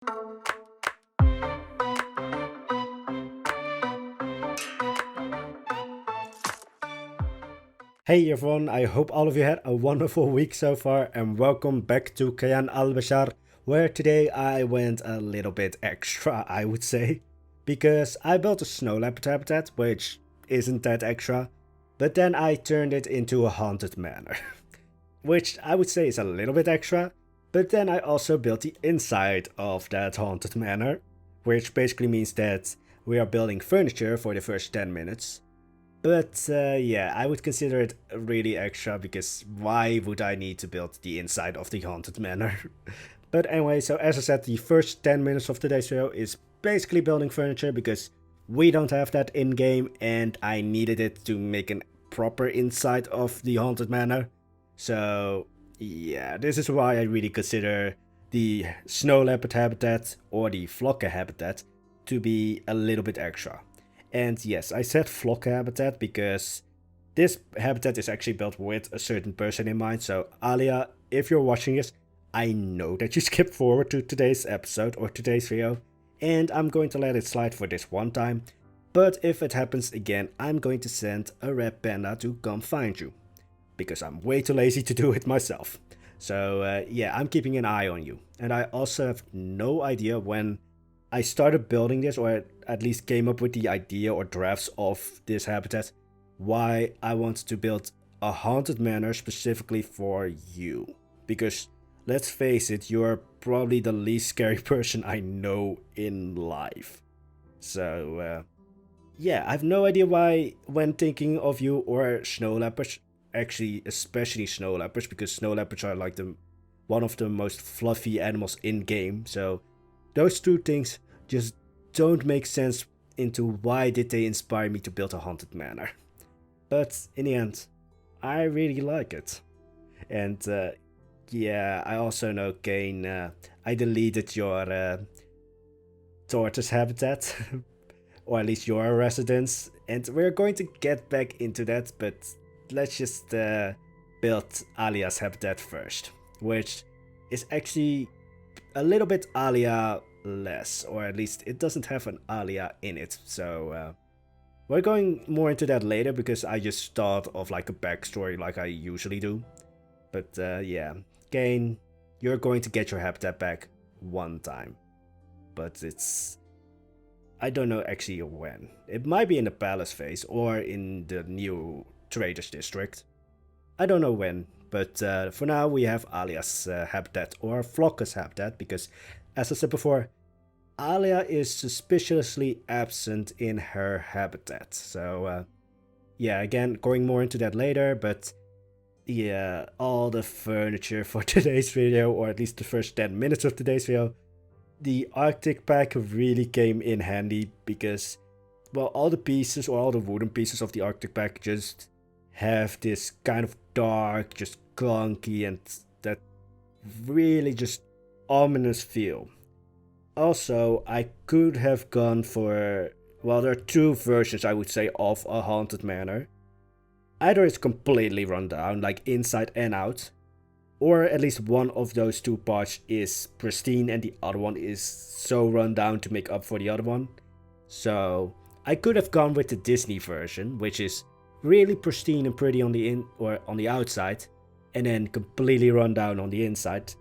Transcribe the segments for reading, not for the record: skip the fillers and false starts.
Hey everyone, I hope all of you had a wonderful week so far and welcome back to Kayan Al-Bashar, where today I went a little bit extra, I would say, because I built a Snow Leopard habitat, which isn't that extra, but then I turned it into a haunted manor, which I would say is a little bit extra, but then I also built the inside of that haunted manor, which basically means that we are building furniture for the first 10 minutes. But yeah, I would consider it really extra because why would I need to build the inside of the haunted manor? But anyway, so as I said, the first 10 minutes of today's video is basically building furniture because we don't have that in-game and I needed it to make a proper inside of the haunted manor. So yeah, this is why I really consider the Snow Leopard habitat or the Flocker habitat to be a little bit extra. And yes, I said Flocker habitat because this habitat is actually built with a certain person in mind. So Alia, if you're watching this, I know that you skipped forward to today's episode or today's video, and I'm going to let it slide for this one time. But if it happens again, I'm going to send a red panda to come find you, because I'm way too lazy to do it myself. So yeah, I'm keeping an eye on you. And I also have no idea when I started building this, or at least came up with the idea or drafts of this habitat, why I wanted to build a haunted manor specifically for you. Because let's face it, you're probably the least scary person I know in life. So yeah, I have no idea why when thinking of you or snow leopards, actually especially snow leopards, because snow leopards are like one of the most fluffy animals in game. So those two things just don't make sense into why did they inspire me to build a haunted manor. But in the end, I really like it. And yeah, I also know, Kane, I deleted your tortoise habitat, or at least your residence, and we're going to get back into that, but let's just build Alia's habitat first, which is actually a little bit Alia less, or at least it doesn't have an Alia in it. So we're going more into that later because I just thought of like a backstory like I usually do. But yeah, Kane, you're going to get your habitat back one time, but I don't know actually when. It might be in the palace phase or in the new traders district. I don't know when, but for now we have Alia's habitat, or Flocker's habitat, because as I said before, Alia is suspiciously absent in her habitat. So yeah, again, going more into that later, but yeah, all the furniture for today's video, or at least the first 10 minutes of today's video, the Arctic pack really came in handy because, well, all the pieces, or all the wooden pieces of the Arctic pack just have this kind of dark, just clunky, and that really just ominous feel. Also, I could have gone for, well, there are two versions I would say of a haunted manor. Either it's completely run down, like inside and out, or at least one of those two parts is pristine and the other one is so run down to make up for the other one. So I could have gone with the Disney version, which is really pristine and pretty on the outside, and then completely run down on the inside.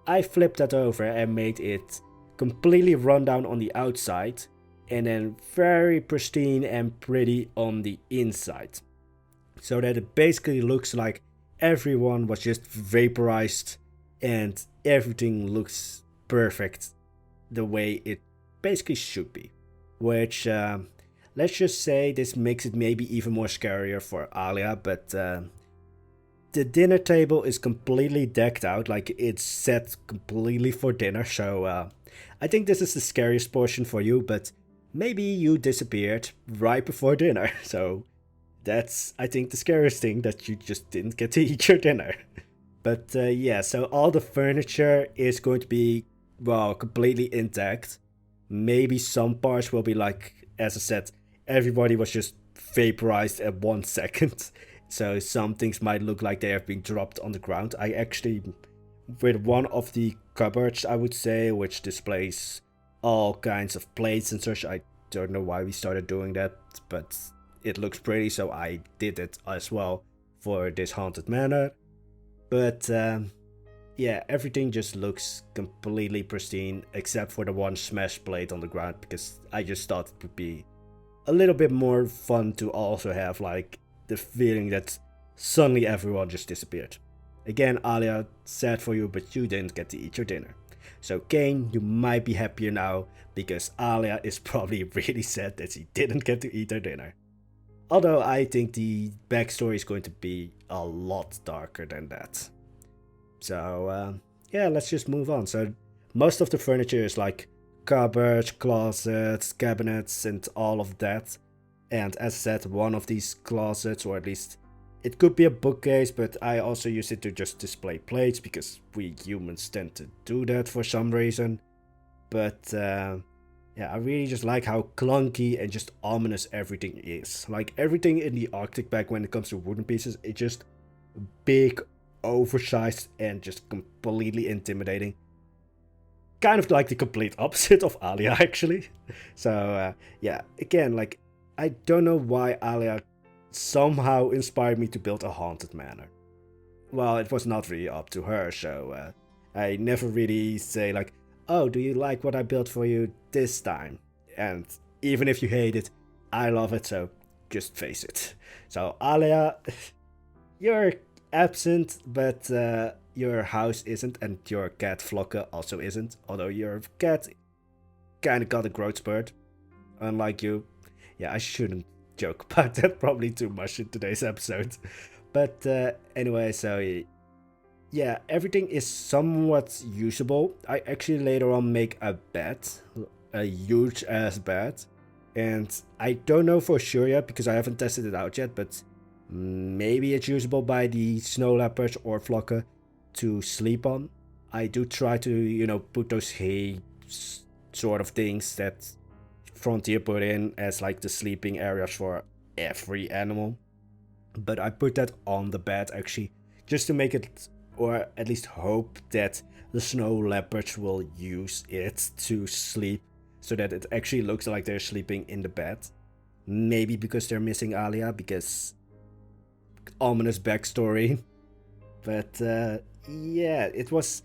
I flipped that over and made it completely run down on the outside, and then very pristine and pretty on the inside. So that it basically looks like everyone was just vaporized and everything looks perfect the way it basically should be. Which, let's just say this makes it maybe even more scarier for Alia, but the dinner table is completely decked out, like it's set completely for dinner, so I think this is the scariest portion for you, but maybe you disappeared right before dinner, so that's, I think, the scariest thing, that you just didn't get to eat your dinner. But yeah, so all the furniture is going to be, well, completely intact. Maybe some parts will be like, as I said, everybody was just vaporized at 1 second. So some things might look like they have been dropped on the ground. I actually, with one of the cupboards, I would say, which displays all kinds of plates and such. I don't know why we started doing that, but it looks pretty, so I did it as well for this haunted manor. But yeah, everything just looks completely pristine except for the one smashed plate on the ground, because I just thought it would be a little bit more fun to also have like the feeling that suddenly everyone just disappeared. Again, Alia, sad for you, but you didn't get to eat your dinner. So Kane, you might be happier now, because Alia is probably really sad that she didn't get to eat her dinner. Although I think the backstory is going to be a lot darker than that. So yeah, let's just move on. So most of the furniture is like cupboards, closets, cabinets, and all of that. And as I said, one of these closets, or at least it could be a bookcase, but I also use it to just display plates, because we humans tend to do that for some reason. But yeah, I really just like how clunky and just ominous everything is. Like everything in the Arctic bag when it comes to wooden pieces, it's just big, oversized, and just completely intimidating. Kind of like the complete opposite of Alia, actually. So yeah, again, like I don't know why Alia somehow inspired me to build a haunted manor. Well, it was not really up to her, so I never really say like, oh, do you like what I built for you this time? And even if you hate it, I love it, so just face it. So Alia, you're absent, but your house isn't, and your cat Flokke also isn't, although your cat kinda got a growth spurt, unlike you. Yeah, I shouldn't joke about that probably too much in today's episode. But anyway, so yeah, everything is somewhat usable. I actually later on make a bed, a huge ass bed. And I don't know for sure yet because I haven't tested it out yet, but maybe it's usable by the Snow Leopards or Flokke to sleep on. I do try to, you know, put those hay sort of things that Frontier put in as like the sleeping areas for every animal. But I put that on the bed actually, just to make it, or at least hope that the Snow Leopards will use it to sleep, so that it actually looks like they're sleeping in the bed. Maybe because they're missing Alia, because ominous backstory. But yeah, it was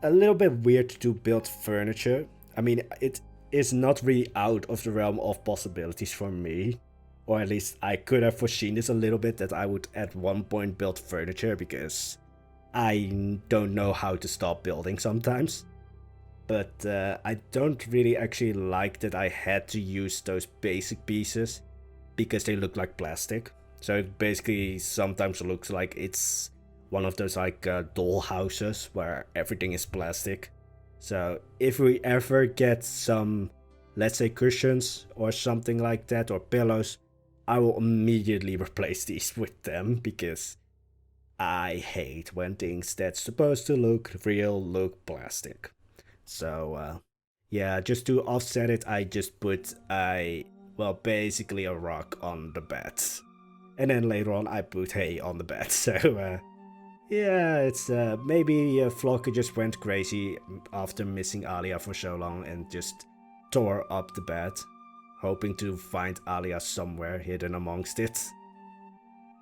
a little bit weird to build furniture. I mean, it is not really out of the realm of possibilities for me. Or at least I could have foreseen this a little bit, that I would at one point build furniture, because I don't know how to stop building sometimes. But I don't really actually like that I had to use those basic pieces, because they look like plastic. So it basically sometimes looks like it's one of those like doll houses where everything is plastic. So if we ever get some, let's say, cushions or something like that, or pillows, I will immediately replace these with them, because I hate when things that's supposed to look real look plastic. So yeah, just to offset it, I just put basically a rock on the bed. And then later on I put hay on the bed. So yeah, it's maybe Flokke just went crazy after missing Alia for so long and just tore up the bed, hoping to find Alia somewhere hidden amongst it.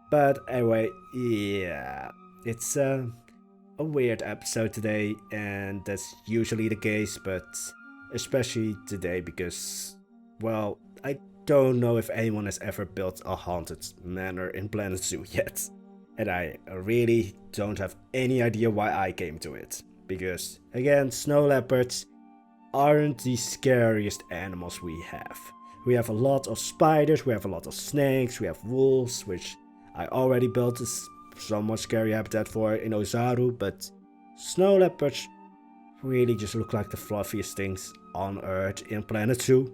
But anyway, yeah, it's a weird episode today, and that's usually the case, but especially today because, well, I don't know if anyone has ever built a haunted manor in Planet Zoo yet. And I really don't have any idea why I came to it. Because, again, snow leopards aren't the scariest animals we have. We have a lot of spiders, we have a lot of snakes, we have wolves, which I already built a somewhat scary habitat for in Ozaru, but snow leopards really just look like the fluffiest things on Earth in Planet Zoo.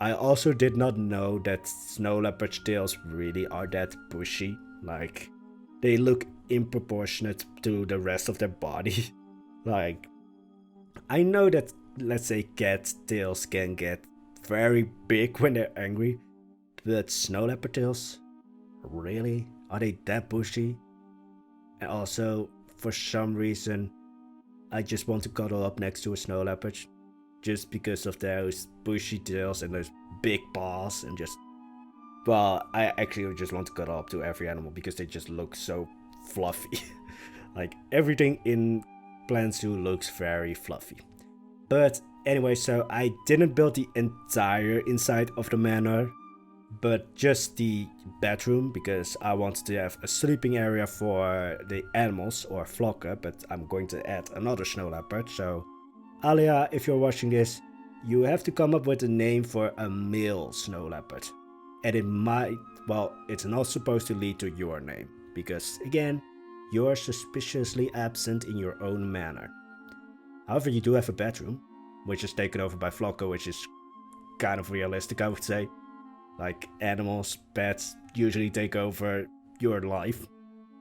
I also did not know that snow leopard tails really are that bushy. Like, they look improportionate to the rest of their body. Like, I know that, let's say, cat tails can get very big when they're angry, but snow leopard tails? Really? Are they that bushy? And also, for some reason, I just want to cuddle up next to a snow leopard. Just because of those bushy tails and those big paws and just... Well, I actually just want to cuddle up to every animal because they just look so fluffy. Like, everything in Planet Zoo looks very fluffy. But anyway, so I didn't build the entire inside of the manor, but just the bedroom, because I wanted to have a sleeping area for the animals or flocker, but I'm going to add another snow leopard. So Alia, if you're watching this, you have to come up with a name for a male snow leopard. And it might, well, it's not supposed to lead to your name, because again, you're suspiciously absent in your own manor. However, you do have a bedroom, which is taken over by Flocko, which is kind of realistic, I would say. Like, animals, pets usually take over your life.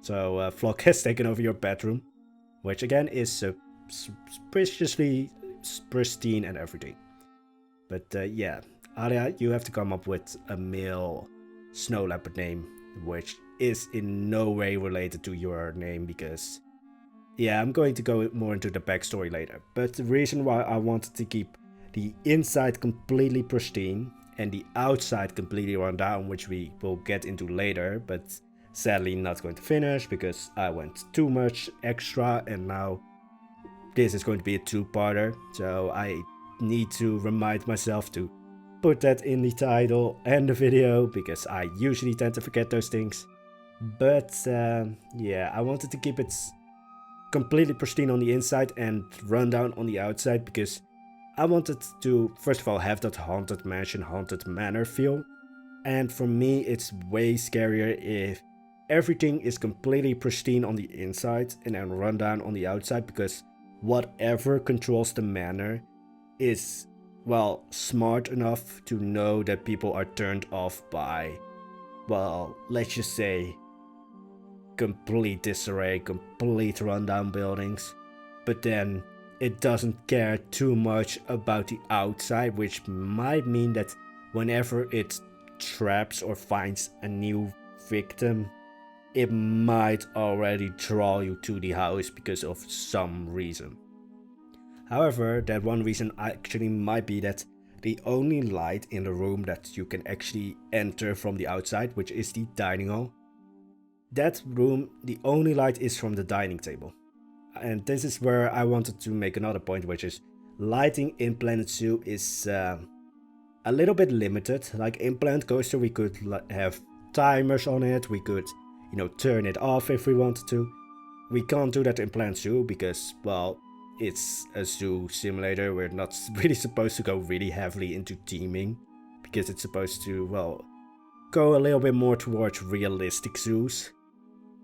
So Flock has taken over your bedroom, which again is suspiciously pristine and everything. But yeah, Alia, you have to come up with a male snow leopard name, which is in no way related to your name, because yeah, I'm going to go more into the backstory later. But the reason why I wanted to keep the inside completely pristine and the outside completely run down, which we will get into later, but sadly not going to finish because I went too much extra, and now this is going to be a two-parter, so I need to remind myself to put that in the title and the video, because I usually tend to forget those things. But yeah, I wanted to keep it completely pristine on the inside and run down on the outside, because I wanted to, first of all, have that haunted mansion, haunted manor feel. And for me, it's way scarier if everything is completely pristine on the inside and then run down on the outside, because whatever controls the manor is, well, smart enough to know that people are turned off by, well, let's just say, complete disarray, complete rundown buildings. But then it doesn't care too much about the outside, which might mean that whenever it traps or finds a new victim, it might already draw you to the house because of some reason. However, that one reason actually might be that the only light in the room that you can actually enter from the outside, which is the dining hall, that room, the only light is from the dining table. And this is where I wanted to make another point, which is lighting in Planet Zoo is a little bit limited. Like in Planet Coaster, we could have timers on it. We could, you know, turn it off if we wanted to. We can't do that in Planet Zoo because, well, it's a zoo simulator. We're not really supposed to go really heavily into theming, because it's supposed to, well, go a little bit more towards realistic zoos.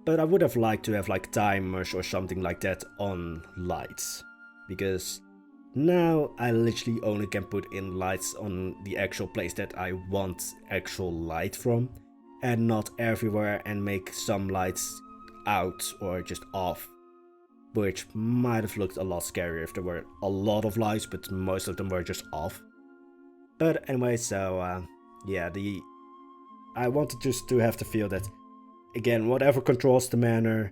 But I would have liked to have like timers or something like that on lights, because now I literally only can put in lights on the actual place that I want actual light from, and not everywhere, and make some lights out or just off, which might have looked a lot scarier if there were a lot of lights, but most of them were just off. But anyway, so yeah, I wanted just to have the feel that, again, whatever controls the manor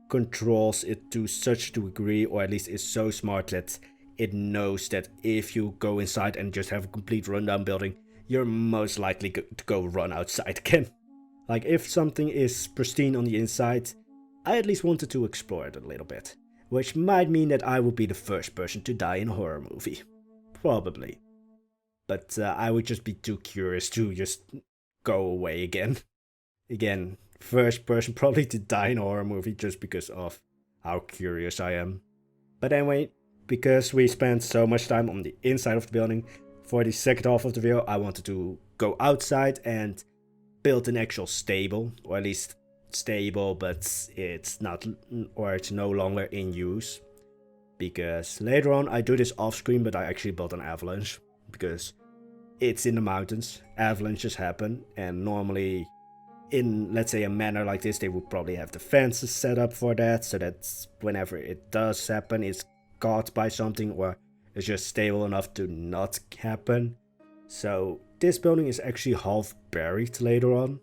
controls it to such a degree, or at least is so smart that it knows that if you go inside and just have a complete rundown building, you're most likely to go run outside again. Like, if something is pristine on the inside, I at least wanted to explore it a little bit, which might mean that I would be the first person to die in a horror movie. Probably. But I would just be too curious to just go away again. Again, first person probably to die in a horror movie just because of how curious I am. But anyway, because we spent so much time on the inside of the building, for the second half of the video I wanted to go outside and build an actual stable, or at least stable, but it's not, or it's no longer in use. Because later on I do this off screen, but I actually built an avalanche, because it's in the mountains, avalanches happen, and normally in, let's say, a manor like this, they would probably have the fences set up for that, so that whenever it does happen, it's caught by something, or it's just stable enough to not happen. So this building is actually half buried later on,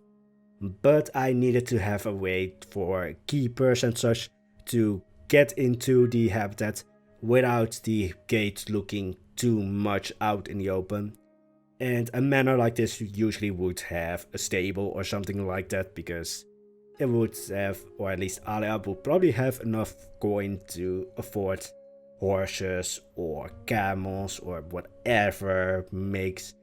but I needed to have a way for keepers and such to get into the habitat without the gate looking too much out in the open. And a manor like this usually would have a stable or something like that, because it would have, or at least Alia would probably have enough coin to afford horses or camels or whatever makes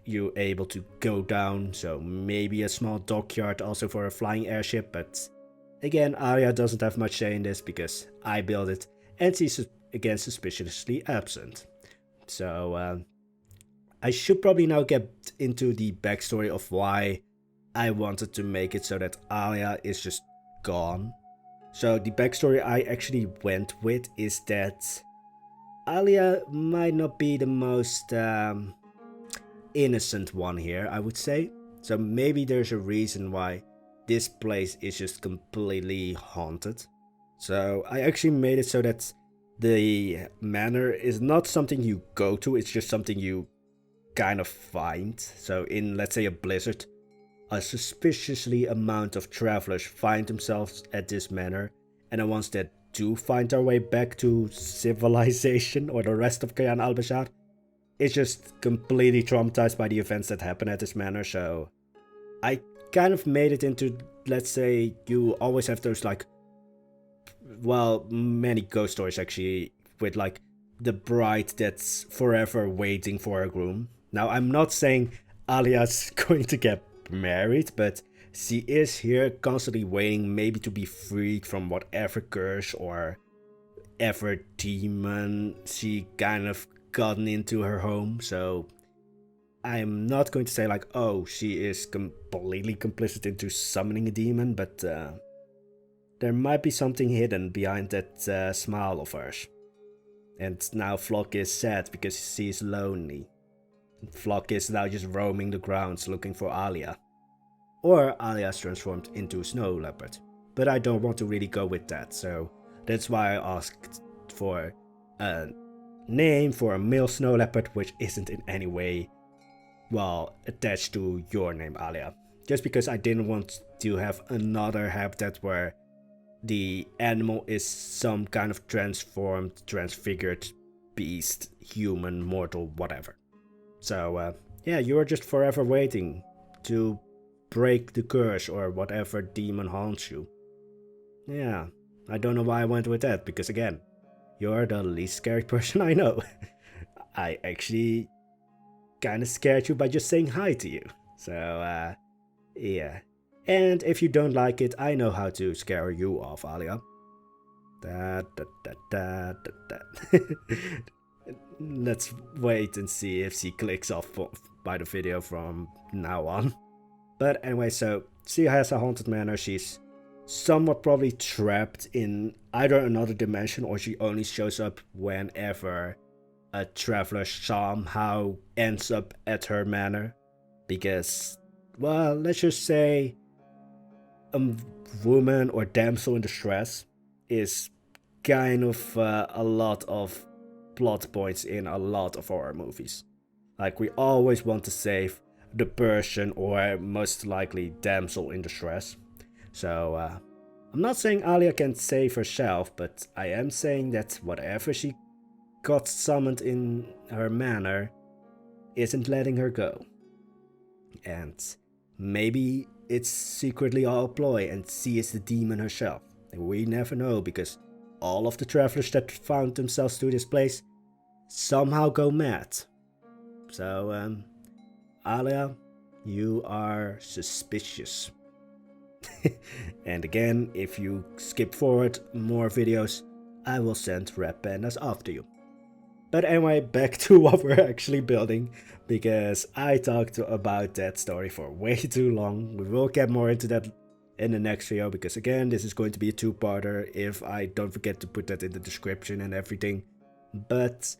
you able to go down. So maybe a small dockyard also for a flying airship, but again, Alia doesn't have much say in this because I built it and she's again suspiciously absent. So I should probably now get into the backstory of why I wanted to make it so that Alia is just gone. So the backstory I actually went with is that Alia might not be the most innocent one here, I would say. So maybe there's a reason why this place is just completely haunted. So I actually made it so that the manor is not something you go to, it's just something you kind of find. So in, let's say, a blizzard, a suspiciously amount of travelers find themselves at this manor, and the ones that do find their way back to civilization or the rest of Kayan Al-Bashar is just completely traumatized by the events that happen at this manor. So I kind of made it into, let's say, you always have those like, well, many ghost stories actually, with like the bride that's forever waiting for a groom. Now, I'm not saying Alia's going to get married, but she is here constantly waiting maybe to be freed from whatever curse or ever demon she kind of gotten into her home. So I'm not going to say like, oh, she is completely complicit into summoning a demon, but there might be something hidden behind that smile of hers. And now Flock is sad because she's lonely. Flock is now just roaming the grounds looking for Alia. Or Alia's transformed into Snow Leopard. But I don't want to really go with that, so that's why I asked for a name for a male Snow Leopard which isn't in any way, well, attached to your name, Alia. Just because I didn't want to have another habitat where the animal is some kind of transformed, transfigured beast, human, mortal, whatever. So, yeah, you're just forever waiting to break the curse or whatever demon haunts you. Yeah, I don't know why I went with that, because again, you're the least scary person I know. I actually kinda scared you by just saying hi to you. So, yeah. And if you don't like it, I know how to scare you off, Alia. Let's wait and see if she clicks off by the video from now on. But anyway, so she has a haunted manor. She's somewhat probably trapped in either another dimension, or she only shows up whenever a traveler somehow ends up at her manor. Because, well, let's just say a woman or damsel in distress is kind of a lot of plot points in a lot of horror movies. Like, we always want to save the person or most likely damsel in distress. So I'm not saying Alia can save herself, but I am saying that whatever she got summoned in her manor isn't letting her go. And maybe it's secretly all a ploy and she is the demon herself. We never know, because all of the travelers that found themselves to this place somehow go mad. So, Alia, you are suspicious. And again, if you skip forward more videos, I will send red pandas after you. But anyway, back to what we're actually building, because I talked about that story for way too long. We will get more into that in the next video, because again, this is going to be a two-parter if I don't forget to put that in the description and everything. But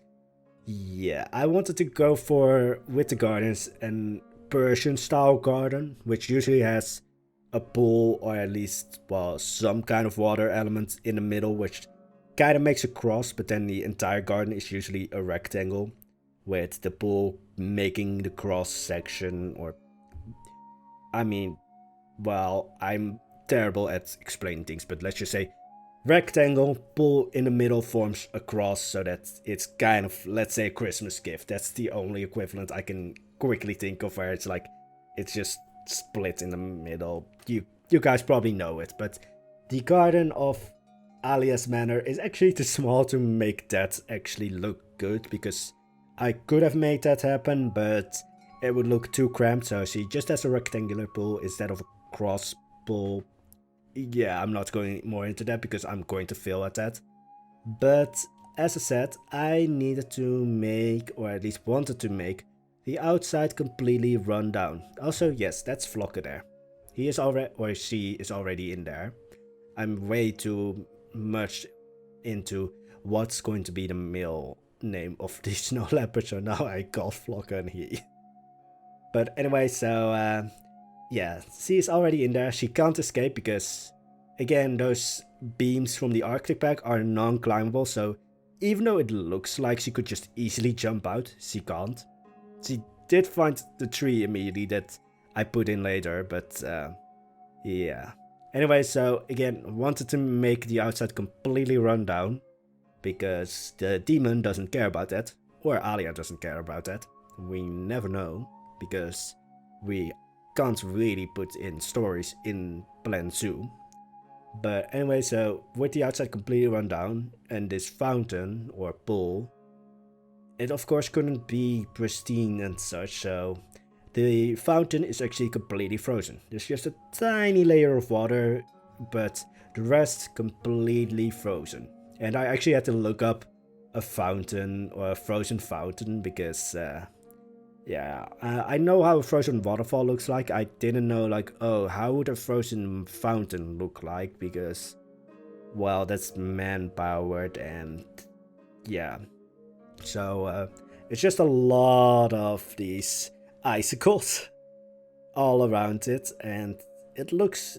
yeah, I wanted to go for, with the gardens, an Persian style garden, which usually has a pool or at least, well, some kind of water element in the middle, which kind of makes a cross, but then the entire garden is usually a rectangle with the pool making the cross section. Or, I mean, well, I'm terrible at explaining things, but let's just say rectangle, pool in the middle forms a cross, so that it's kind of, let's say, a Christmas gift. That's the only equivalent I can quickly think of, where it's like, it's just split in the middle. You guys probably know it, but the garden of Alia's Manor is actually too small to make that actually look good, because I could have made that happen, but it would look too cramped, so she just has a rectangular pool instead of a cross pool. Yeah, I'm not going more into that because I'm going to fail at that. But as I said, I needed to make, or at least wanted to make, the outside completely run down. Also, yes, that's Flocker there. He is already, or she is already in there. I'm way too much into what's going to be the male name of the Snow Leopard, so now I call Flocker and he. But anyway, so yeah, she is already in there. She can't escape because, again, those beams from the Arctic pack are non-climbable, so even though it looks like she could just easily jump out, she can't. She did find the tree immediately that I put in later, but yeah. Anyway, so again, wanted to make the outside completely run down, because the demon doesn't care about that, or Alia doesn't care about that. We never know, because we can't really put in stories in Plan 2. But anyway, so with the outside completely run down, and this fountain, or pool, it of course couldn't be pristine and such, so the fountain is actually completely frozen. There's just a tiny layer of water, but the rest completely frozen. And I actually had to look up a fountain, or a frozen fountain, because yeah, I know how a frozen waterfall looks like. I didn't know, like, oh, how would a frozen fountain look like, because, well, that's man-powered, and yeah. So it's just a lot of these icicles all around it, and it looks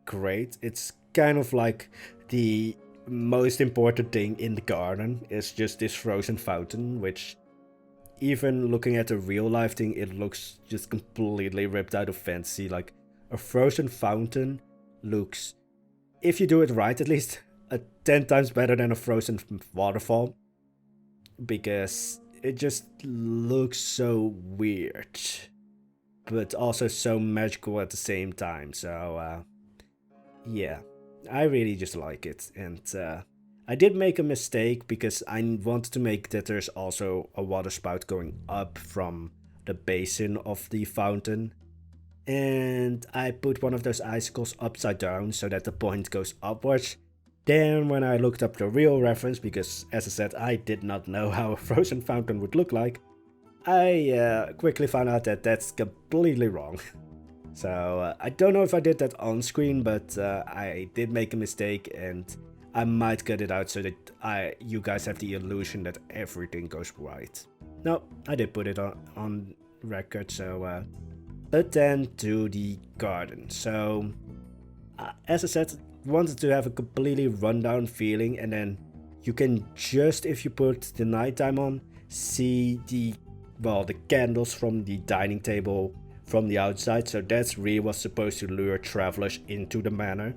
great. It's kind of like the most important thing in the garden is just this frozen fountain, which, even looking at the real life thing, it looks just completely ripped out of fantasy. Like, a frozen fountain looks, if you do it right at least, 10 times better than a frozen waterfall, because it just looks so weird, but also so magical at the same time. So yeah, I really just like it. And I did make a mistake, because I wanted to make that there's also a water spout going up from the basin of the fountain, and I put one of those icicles upside down so that the point goes upwards. Then when I looked up the real reference, because as I said, I did not know how a frozen fountain would look like, I quickly found out that that's completely wrong. So I don't know if I did that on screen, but I did make a mistake, and I might cut it out so that you guys have the illusion that everything goes right. No, I did put it on record, so but then to the garden. So as I said, wanted to have a completely rundown feeling, and then you can just, if you put the nighttime on, see the candles from the dining table from the outside. So that's really what's supposed to lure travelers into the manor.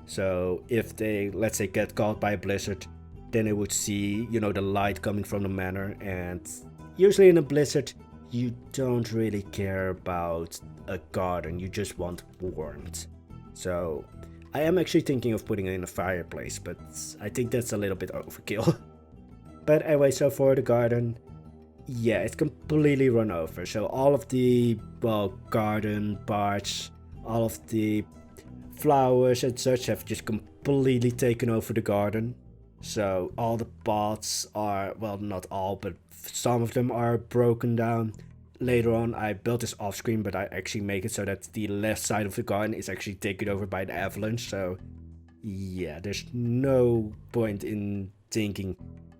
So if they, let's say, get caught by a blizzard, then they would see, you know, the light coming from the manor. And usually in a blizzard, you don't really care about a garden, you just want warmth. So I am actually thinking of putting in a fireplace, but I think that's a little bit overkill. But anyway, so for the garden, yeah, it's completely run over. So all of the, garden parts, all of the flowers and such have just completely taken over the garden. So all the pots are, well, not all, but some of them are broken down. Later on, I built this off screen, but I actually make it so that the left side of the garden is actually taken over by the avalanche. So yeah, there's no point in thinking,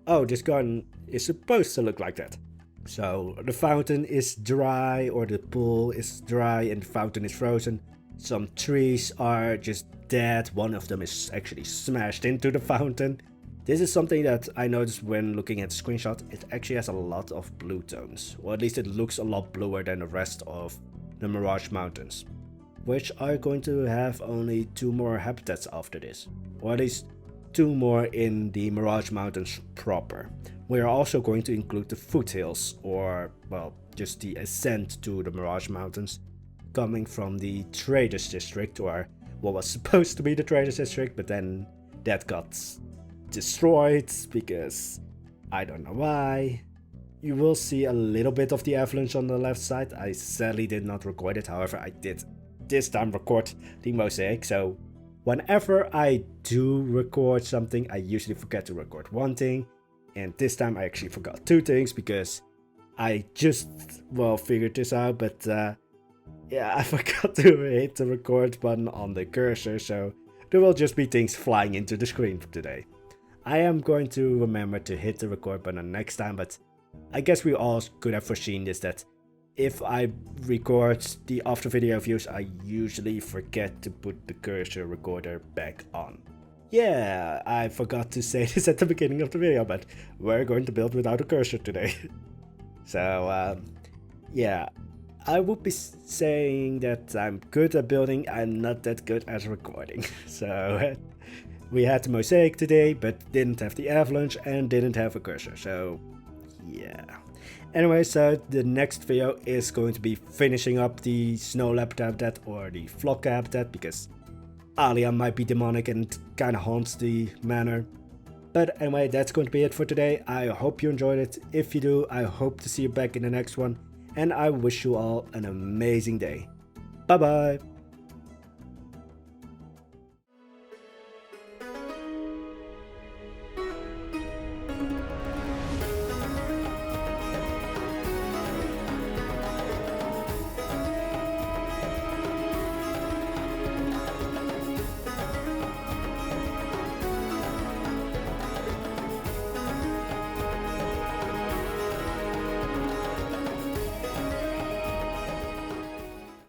oh, this garden is supposed to look like that. So the fountain is dry, or the pool is dry and the fountain is frozen. Some trees are just dead. One of them is actually smashed into the fountain. This is something that I noticed when looking at the screenshot. It actually has a lot of blue tones, or at least it looks a lot bluer than the rest of the Mirage Mountains, which are going to have only 2 more habitats after this, or at least 2 more in the Mirage Mountains proper. We are also going to include the foothills, or, well, just the ascent to the Mirage Mountains, coming from the Traders District, or what was supposed to be the Traders District, but then that got destroyed because I don't know why. You will see a little bit of the avalanche on the left side. I sadly did not record it, however I did this time record the mosaic, so whenever I do record something, I usually forget to record one thing, and this time I actually forgot 2 things because I just, well, figured this out, but yeah, I forgot to hit the record button on the cursor, so there will just be things flying into the screen today. I am going to remember to hit the record button next time, but I guess we all could have foreseen this, that if I record the after video views, I usually forget to put the cursor recorder back on. Yeah, I forgot to say this at the beginning of the video, but we're going to build without a cursor today. So, yeah, I would be saying that I'm good at building, I'm not that good at recording. So, we had the mosaic today, but didn't have the avalanche and didn't have a cursor, so yeah. Anyway, so the next video is going to be finishing up the Snow Leopard habitat or the flock habitat, because Alia might be demonic and kinda haunts the manor. But anyway, that's going to be it for today. I hope you enjoyed it. If you do, I hope to see you back in the next one, and I wish you all an amazing day. Bye bye!